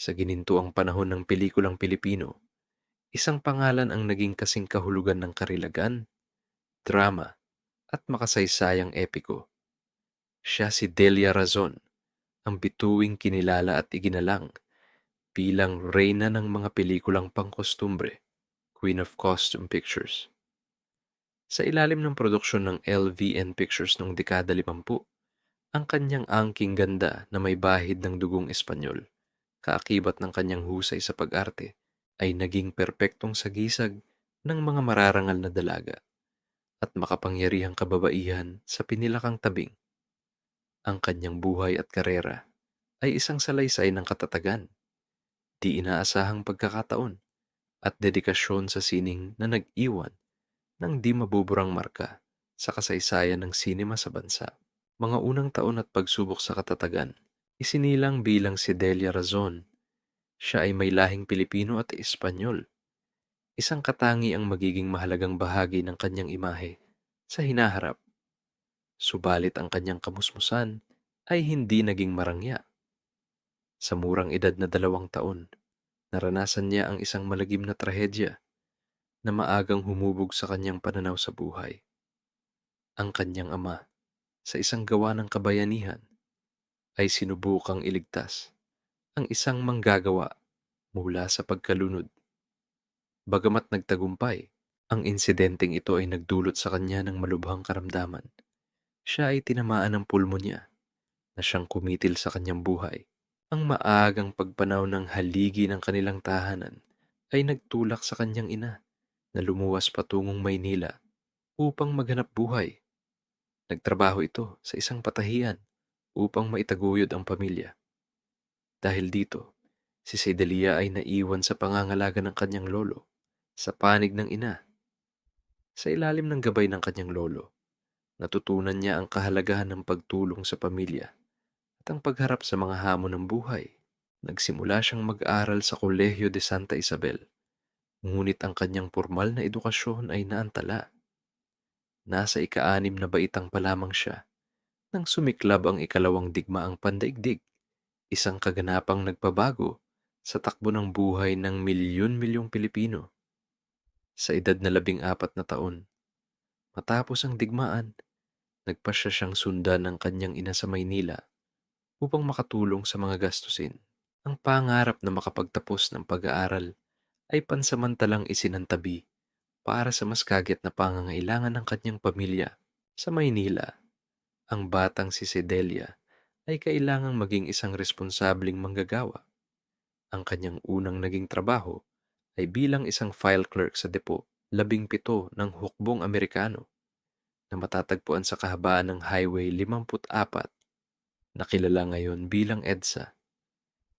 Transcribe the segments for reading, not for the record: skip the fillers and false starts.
Sa ginintuang panahon ng pelikulang Pilipino, isang pangalan ang naging kasing kahulugan ng karilagan, drama, at makasaysayang epiko. Siya si Delia Razon, ang bituing kinilala at iginalang bilang reyna ng mga pelikulang pangkostumbre, Queen of Costume Pictures. Sa ilalim ng produksyon ng LVN Pictures noong dekada 50, ang kanyang angking ganda na may bahid ng dugong Espanyol, kaakibat ng kanyang husay sa pag-arte, ay naging perpektong sagisag ng mga mararangal na dalaga at makapangyarihang kababaihan sa pinilakang tabing. Ang kanyang buhay at karera ay isang salaysay ng katatagan, di inaasahang pagkakataon, at dedikasyon sa sining na nag-iwan ng di mabuburang marka sa kasaysayan ng sinema sa bansa. Mga unang taon at pagsubok sa katatagan, isinilang bilang si Delia Razon. Siya ay may lahing Pilipino at Espanyol. Isang katangi ang magiging mahalagang bahagi ng kanyang imahe sa hinaharap. Subalit ang kanyang kamusmusan ay hindi naging marangya. Sa murang edad na 2 taon, naranasan niya ang isang malagim na trahedya na maagang humubog sa kanyang pananaw sa buhay. Ang kanyang ama, sa isang gawa ng kabayanihan, ay sinubukang iligtas ang isang manggagawa mula sa pagkalunod. Bagamat nagtagumpay, ang insidenteng ito ay nagdulot sa kanya ng malubhang karamdaman. Siya ay tinamaan ng pulmonya na siyang kumitil sa kanyang buhay. Ang maagang pagpanaw ng haligi ng kanilang tahanan ay nagtulak sa kanyang ina na lumuwas patungong Maynila upang maghanap buhay. Nagtrabaho ito sa isang patahian upang maitaguyod ang pamilya. Dahil dito, si Sedelia ay naiwan sa pangangalaga ng kanyang lolo sa panig ng ina. Sa ilalim ng gabay ng kanyang lolo, natutunan niya ang kahalagahan ng pagtulong sa pamilya at ang pagharap sa mga hamon ng buhay. Nagsimula siyang mag-aral sa Kolehiyo de Santa Isabel, ngunit ang kanyang formal na edukasyon ay naantala. Nasa ika-6 na baitang pa lamang siya nang sumiklab ang ikalawang digmaang pandaigdig, isang kaganapang nagpabago sa takbo ng buhay ng milyon-milyong Pilipino. Sa edad na 14 na taon, matapos ang digmaan, nagpasya siyang sundan ng kanyang ina sa Maynila upang makatulong sa mga gastusin. Ang pangarap na makapagtapos ng pag-aaral ay pansamantalang isinantabi para sa mas kagyat na pangangailangan ng kanyang pamilya. Sa Maynila, ang batang si Sedelia ay kailangang maging isang responsabling manggagawa. Ang kanyang unang naging trabaho ay bilang isang file clerk sa depo 17 ng hukbong Amerikano na matatagpuan sa kahabaan ng Highway 54 na kilala ngayon bilang EDSA.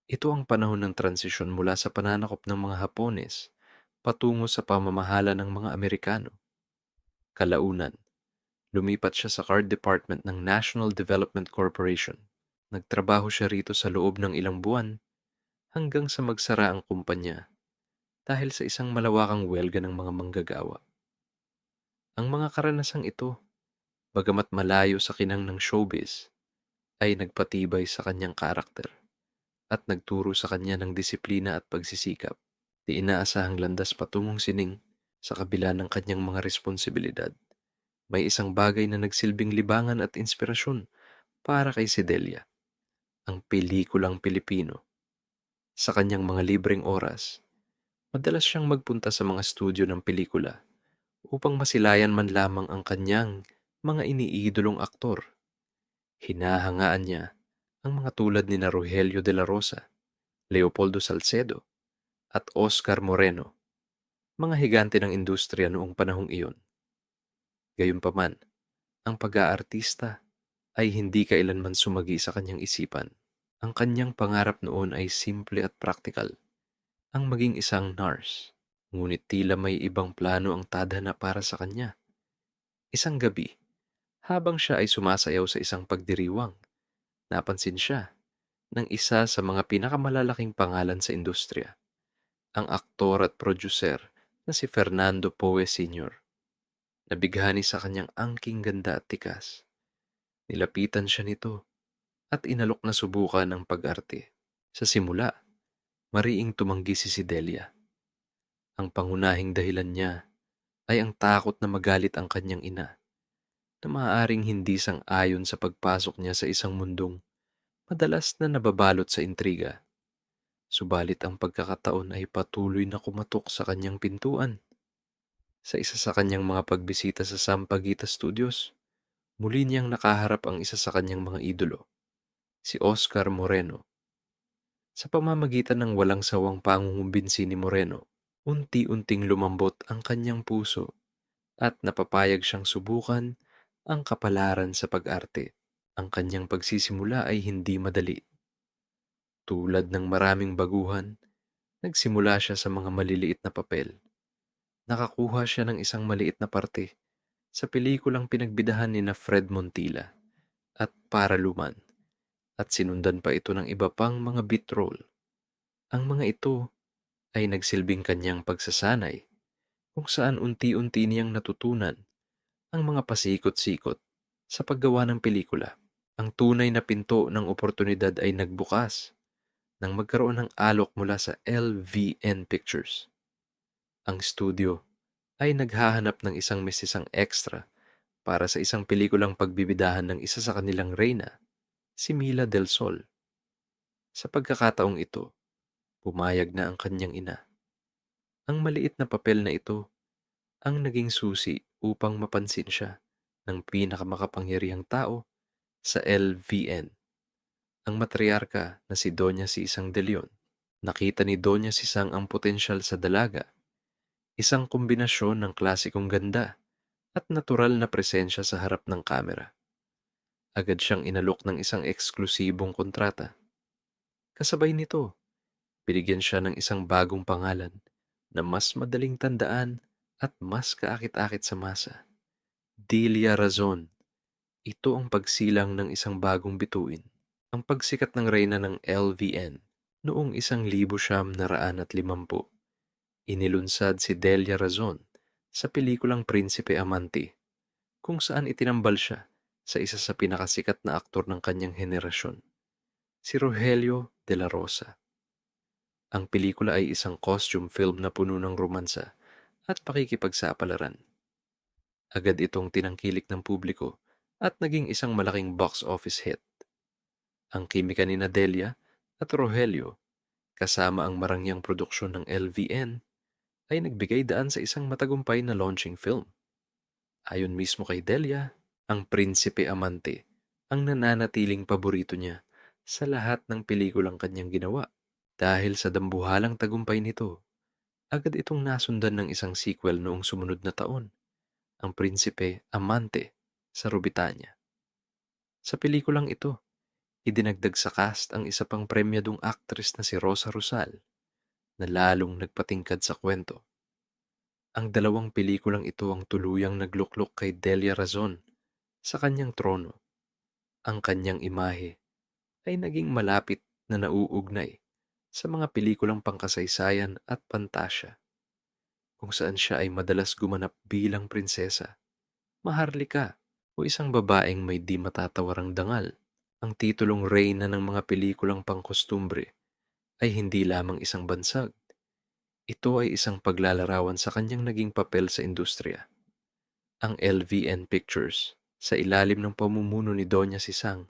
Ito ang panahon ng transisyon mula sa pananakop ng mga Hapones patungo sa pamamahala ng mga Amerikano. Kalaunan, lumipat siya sa card department ng National Development Corporation. Nagtrabaho siya rito sa loob ng ilang buwan hanggang sa magsara ang kumpanya dahil sa isang malawakang welga ng mga manggagawa. Ang mga karanasang ito, bagamat malayo sa kinang ng showbiz, ay nagpatibay sa kanyang karakter at nagturo sa kanya ng disiplina at pagsisikap. Di inaasahang landas patungong sining sa kabila ng kanyang mga responsibilidad. May isang bagay na nagsilbing libangan at inspirasyon para kay Sedelia, ang pelikulang Pilipino. Sa kanyang mga libreng oras, madalas siyang magpunta sa mga studio ng pelikula upang masilayan man lamang ang kanyang mga iniidolong aktor. Hinahangaan niya ang mga tulad ni na Rogelio de la Rosa, Leopoldo Salcedo, at Oscar Moreno, mga higante ng industriya noong panahong iyon. Gayunpaman, ang pag-aartista ay hindi kailanman sumagi sa kanyang isipan. Ang kanyang pangarap noon ay simple at praktikal, ang maging isang nurse. Ngunit tila may ibang plano ang tadhana para sa kanya. Isang gabi, habang siya ay sumasayaw sa isang pagdiriwang, napansin siya ng isa sa mga pinakamalalaking pangalan sa industriya, ang aktor at producer na si Fernando Poe Sr. Nabighani sa kanyang angking ganda at tikas. Nilapitan siya nito at inalok na subukan ang pag-arte. Sa simula, Mariing tumanggi si Sidelia. Ang pangunahing dahilan niya ay ang takot na magalit ang kanyang ina na maaaring hindi sang-ayon sa pagpasok niya sa isang mundong madalas na nababalot sa intriga. Subalit ang pagkakataon ay patuloy na kumatok sa kanyang pintuan. Sa isa sa kanyang mga pagbisita sa Sampaguita Studios, muli niyang nakaharap ang isa sa kanyang mga idolo, si Oscar Moreno. Sa pamamagitan ng walang sawang pangungumbinsi ni Moreno, unti-unting lumambot ang kanyang puso at napapayag siyang subukan ang kapalaran sa pag-arte. Ang kanyang pagsisimula ay hindi madali. Tulad ng maraming baguhan, nagsimula siya sa mga maliliit na papel. Nakakuha siya ng isang maliit na parte sa pelikulang pinagbidahan ni na Fred Montilla at Para Luman, at sinundan pa ito ng iba pang mga beat role. Ang mga ito ay nagsilbing kanyang pagsasanay kung saan unti-unti niyang natutunan ang mga pasikot-sikot sa paggawa ng pelikula. Ang tunay na pinto ng oportunidad ay nagbukas nang magkaroon ng alok mula sa LVN Pictures. Ang studio ay naghahanap ng isang mesisang extra para sa isang pelikulang pagbibidahan ng isa sa kanilang reyna, si Mila Del Sol. Sa pagkakataong ito, pumayag na ang kanyang ina. Ang maliit na papel na ito ang naging susi upang mapansin siya ng pinakamakapangyarihang tao sa LVN, ang matriarka na si Doña Sisang de Leon. Nakita ni Doña Sisang ang potensyal sa dalaga, isang kombinasyon ng klasikong ganda at natural na presensya sa harap ng kamera. Agad siyang inalok ng isang eksklusibong kontrata. Kasabay nito, binigyan siya ng isang bagong pangalan na mas madaling tandaan at mas kaakit-akit sa masa. Delia Razon. Ito ang pagsilang ng isang bagong bituin. Ang pagsikat ng reyna ng LVN noong 1950, inilunsad si Delia Razon sa pelikulang Prinsipe Amante, kung saan itinambal siya sa isa sa pinakasikat na aktor ng kanyang henerasyon, si Rogelio de la Rosa. Ang pelikula ay isang costume film na puno ng romansa at pakikipagsapalaran. Agad itong tinangkilik ng publiko at naging isang malaking box office hit. Ang kimika ni Delia at Rogelio, kasama ang marangyang produksyon ng LVN, ay nagbigay daan sa isang matagumpay na launching film. Ayon mismo kay Delia, ang Prinsipe Amante ang nananatiling paborito niya sa lahat ng pelikulang kanyang ginawa. Dahil sa dambuhalang tagumpay nito, agad itong nasundan ng isang sequel noong sumunod na taon, ang Prinsipe Amante sa Rubitania. Sa pelikulang ito, idinagdag sa cast ang isa pang premyadong actress na si Rosa Rusal na lalong nagpatingkad sa kwento. Ang dalawang pelikulang ito ang tuluyang nagluklok kay Delia Razon sa kanyang trono. Ang kanyang imahe ay naging malapit na nauugnay sa mga pelikulang pangkasaysayan at pantasya, kung saan siya ay madalas gumanap bilang prinsesa, maharlika o isang babaeng may di matatawarang dangal. Ang titulong reyna ng mga pelikulang pangkostumbre ay hindi lamang isang bansag. Ito ay isang paglalarawan sa kanyang naging papel sa industriya. Ang LVN Pictures, sa ilalim ng pamumuno ni Doña Sisang,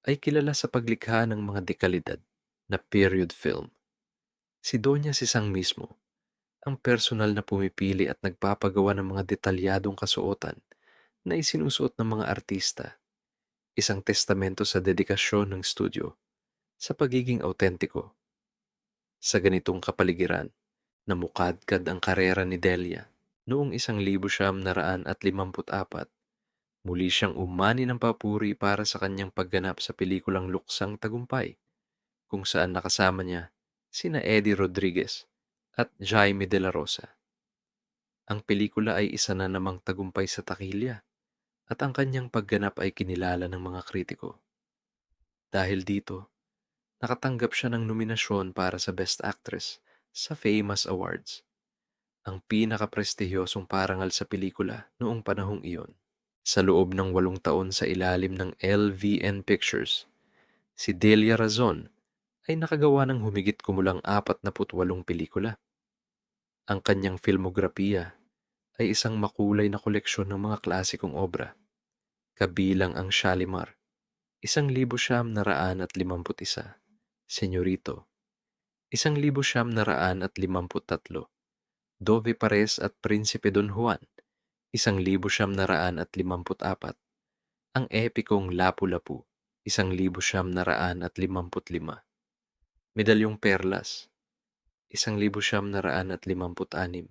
ay kilala sa paglikha ng mga dekalidad na period film. Si Doña Sisang mismo, ang personal na pumipili at nagpapagawa ng mga detalyadong kasuotan na isinusuot ng mga artista, isang testamento sa dedikasyon ng studio sa pagiging autentiko. Sa ganitong kapaligiran, namukadkad ang karera ni Delia. Noong 1954, muli siyang umani ng papuri para sa kanyang pagganap sa pelikulang Luksang Tagumpay, kung saan nakasama niya sina Eddie Rodriguez at Jaime de la Rosa. Ang pelikula ay isa na namang tagumpay sa takilya at ang kanyang pagganap ay kinilala ng mga kritiko. Dahil dito, nakatanggap siya ng nominasyon para sa Best Actress sa Famous Awards, ang pinakaprestihiyosong parangal sa pelikula noong panahong iyon. Sa loob ng 8 taon sa ilalim ng LVN Pictures, si Delia Razon ay nakagawa ng humigit kumulang 48 pelikula. Ang kanyang filmografiya ay isang makulay na koleksyon ng mga klasikong obra, kabilang ang Shalimar, 1951, Senyorito, 1953, Dove Pares at Prinsipe Don Juan, 1954, ang epikong Lapu-Lapu, 1955, Medalyong Perlas, 1956,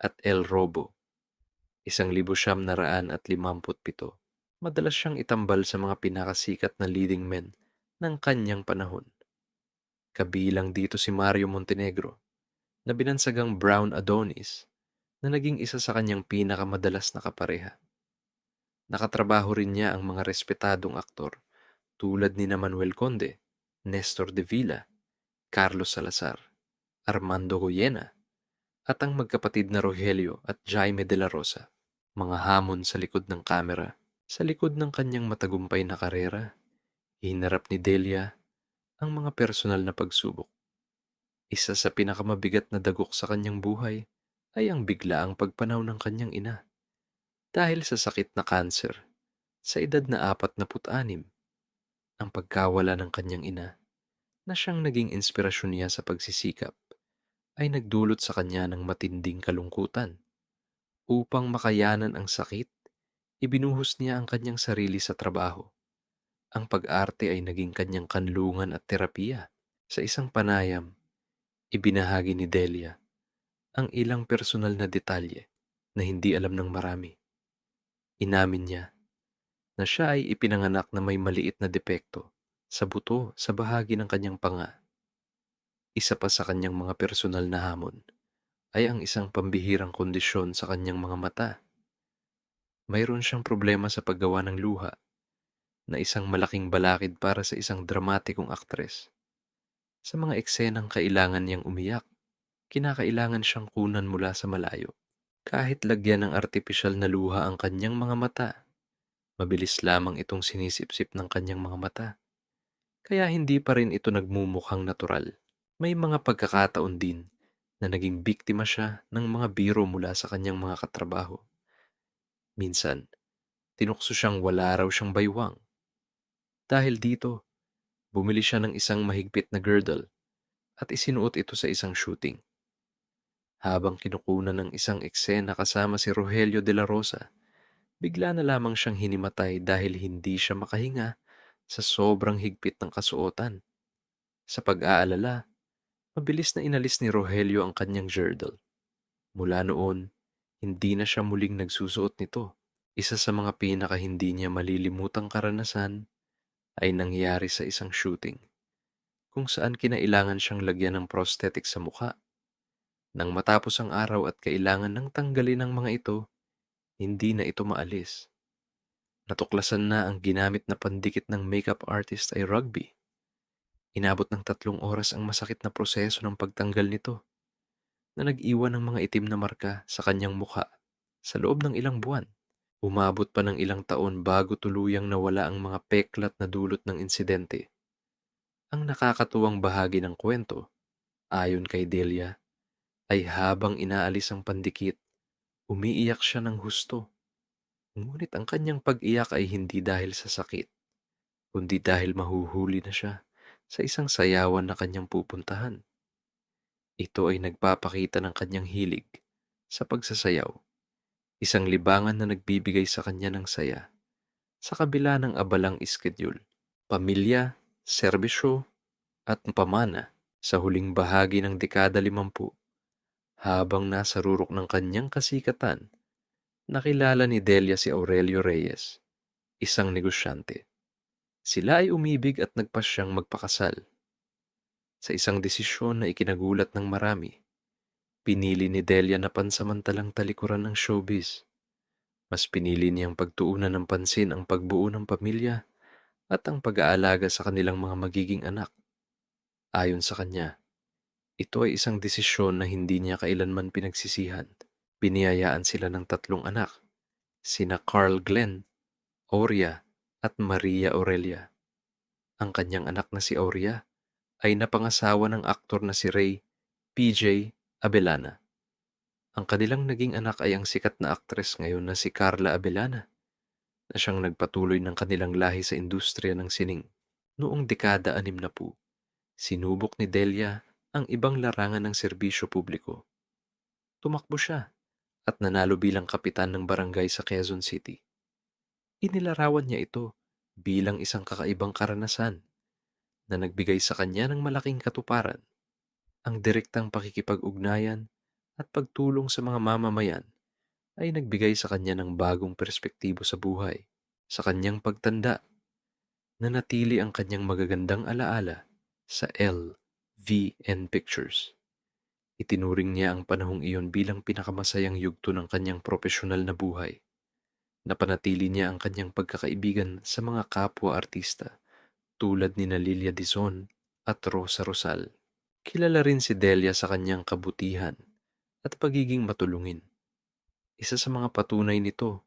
at El Robo, 1957. Madalas siyang itambal sa mga pinakasikat na leading men ng kanyang panahon. Kabilang dito si Mario Montenegro, na binansagang Brown Adonis, na naging isa sa kanyang pinakamadalas na kapareha. Nakatrabaho rin niya ang mga respetadong aktor tulad ni Manuel Conde, Nestor de Villa, Carlos Salazar, Armando Goyena, at ang magkapatid na Rogelio at Jaime de la Rosa. Mga hamon sa likod ng kamera. Sa likod ng kanyang matagumpay na karera, hinarap ni Delia ang mga personal na pagsubok. Isa sa pinakamabigat na dagok sa kanyang buhay ay ang biglaang pagpanaw ng kanyang ina dahil sa sakit na kanser sa edad na 46. Ang pagkawala ng kanyang ina, na siyang naging inspirasyon niya sa pagsisikap, ay nagdulot sa kanya ng matinding kalungkutan. Upang makayanan ang sakit, ibinuhos niya ang kanyang sarili sa trabaho. Ang pag-arte ay naging kanyang kanlungan at terapiya. Sa isang panayam, ibinahagi ni Delia ang ilang personal na detalye na hindi alam ng marami. Inamin niya na siya ay ipinanganak na may maliit na depekto sa buto sa bahagi ng kanyang panga. Isa pa sa kanyang mga personal na hamon ay ang isang pambihirang kondisyon sa kanyang mga mata. Mayroon siyang problema sa paggawa ng luha, na isang malaking balakid para sa isang dramatikong aktres. Sa mga eksenang kailangan niyang umiyak, kinakailangan siyang kunan mula sa malayo. Kahit lagyan ng artipisyal na luha ang kanyang mga mata, mabilis lamang itong sinisipsip ng kanyang mga mata. Kaya hindi pa rin ito nagmumukhang natural. May mga pagkakataon din na naging biktima siya ng mga biro mula sa kanyang mga katrabaho. Minsan, tinukso siyang wala raw siyang baywang. Dahil dito, bumili siya ng isang mahigpit na girdle at isinuot ito sa isang shooting. Habang kinukunan ng isang eksena kasama si Rogelio de la Rosa, bigla na lamang siyang hinimatay dahil hindi siya makahinga sa sobrang higpit ng kasuotan. Sa pag-aalala, mabilis na inalis ni Rogelio ang kanyang girdle. Mula noon, hindi na siya muling nagsusuot nito. Isa sa mga pinaka hindi niya malilimutang karanasan ay nangyari sa isang shooting, kung saan kinailangan siyang lagyan ng prosthetic sa mukha. Nang matapos ang araw at kailangan ng tanggalin ang mga ito, hindi na ito maalis. Natuklasan na ang ginamit na pandikit ng makeup artist ay rugby. Inabot ng 3 oras ang masakit na proseso ng pagtanggal nito, na nag-iwan ng mga itim na marka sa kanyang mukha sa loob ng ilang buwan. Umabot pa ng ilang taon bago tuluyang nawala ang mga peklat na dulot ng insidente. Ang nakakatuwang bahagi ng kwento, ayon kay Delia, ay habang inaalis ang pandikit, umiiyak siya ng husto. Ngunit ang kanyang pag-iyak ay hindi dahil sa sakit, kundi dahil mahuhuli na siya sa isang sayawan na kanyang pupuntahan. Ito ay nagpapakita ng kanyang hilig sa pagsasayaw, isang libangan na nagbibigay sa kanya ng saya sa kabila ng abalang schedule, pamilya, serbisyo, at pamana. Sa huling bahagi ng dekada 50, habang nasa rurok ng kanyang kasikatan, nakilala ni Delia si Aurelio Reyes, isang negosyante. Sila ay umibig at nagpasyang magpakasal. Sa isang desisyon na ikinagulat ng marami, pinili ni Delia na pansamantalang talikuran ng showbiz. Mas pinili niyang pagtuunan ng pansin ang pagbuo ng pamilya at ang pag-aalaga sa kanilang mga magiging anak. Ayon sa kanya, ito ay isang desisyon na hindi niya kailanman pinagsisihan. Biniyayaan sila ng 3 anak, sina Carl Glenn, Aurea, at Maria Aurelia. Ang kanyang anak na si Aurea ay napangasawa ng aktor na si Ray PJ Abellana. Ang kanilang naging anak ay ang sikat na aktres ngayon na si Carla Abellana, na siyang nagpatuloy ng kanilang lahi sa industriya ng sining. Noong dekada 60, sinubok ni Delia ang ibang larangan ng serbisyo publiko. Tumakbo siya at nanalo bilang kapitan ng barangay sa Quezon City. Inilarawan niya ito bilang isang kakaibang karanasan na nagbigay sa kanya ng malaking katuparan. Ang direktang pakikipag-ugnayan at pagtulong sa mga mamamayan ay nagbigay sa kanya ng bagong perspektibo sa buhay. Sa kanyang pagtanda, nanatili ang kanyang magagandang alaala sa LVN Pictures. Itinuring niya ang panahong iyon bilang pinakamasayang yugto ng kanyang profesional na buhay. Napanatili niya ang kanyang pagkakaibigan sa mga kapwa-artista tulad ni Lilia Dizon at Rosa Rosal. Kilala rin si Delia sa kanyang kabutihan at pagiging matulungin. Isa sa mga patunay nito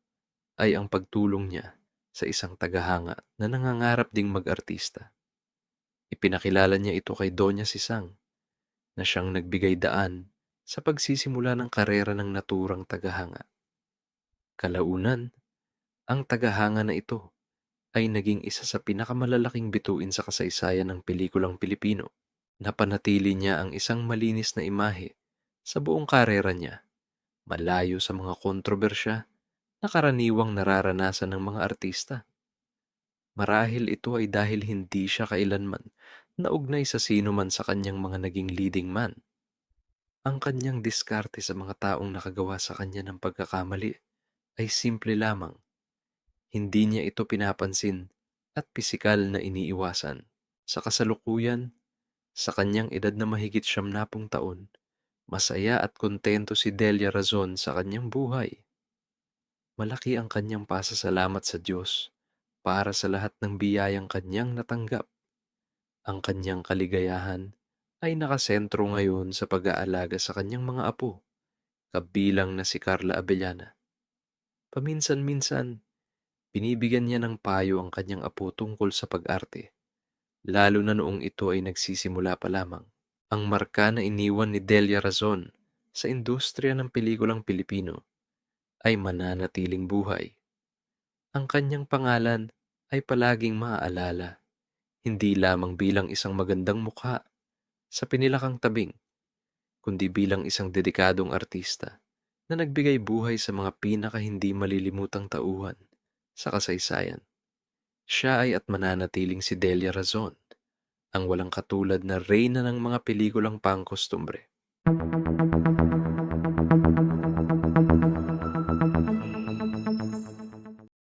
ay ang pagtulong niya sa isang tagahanga na nangangarap ding mag-artista. Ipinakilala niya ito kay Doña Sisang, na siyang nagbigay daan sa pagsisimula ng karera ng naturang tagahanga. Kalaunan, ang tagahanga na ito ay naging isa sa pinakamalalaking bituin sa kasaysayan ng pelikulang Pilipino. Napanatili niya ang isang malinis na imahe sa buong karera niya, malayo sa mga kontrobersya na karaniwang nararanasan ng mga artista. Marahil ito ay dahil hindi siya kailanman naugnay sa sino man sa kanyang mga naging leading man. Ang kanyang diskarte sa mga taong nakagawa sa kanya ng pagkakamali ay simple lamang. Hindi niya ito pinapansin at pisikal na iniiwasan. Sa kasalukuyan, sa kanyang edad na mahigit 70 taon, masaya at kontento si Delia Razon sa kanyang buhay. Malaki ang kanyang pasasalamat sa Diyos para sa lahat ng biyayang kanyang natanggap. Ang kanyang kaligayahan ay nakasentro ngayon sa pag-aalaga sa kanyang mga apo, kabilang na si Carla Abellana. Paminsan-minsan, binibigyan niya ng payo ang kanyang apo tungkol sa pag-arte, lalo na noong ito ay nagsisimula pa lamang. Ang marka na iniwan ni Delia Razon sa industriya ng pelikulang Pilipino ay mananatiling buhay. Ang kanyang pangalan ay palaging maaalala, hindi lamang bilang isang magandang mukha sa pinilakang tabing, kundi bilang isang dedikadong artista na nagbigay buhay sa mga pinaka hindi malilimutang tauhan sa kasaysayan. Siya ay at mananatiling si Delia Razon, ang walang katulad na reyna ng mga pelikulang pangkostumbre.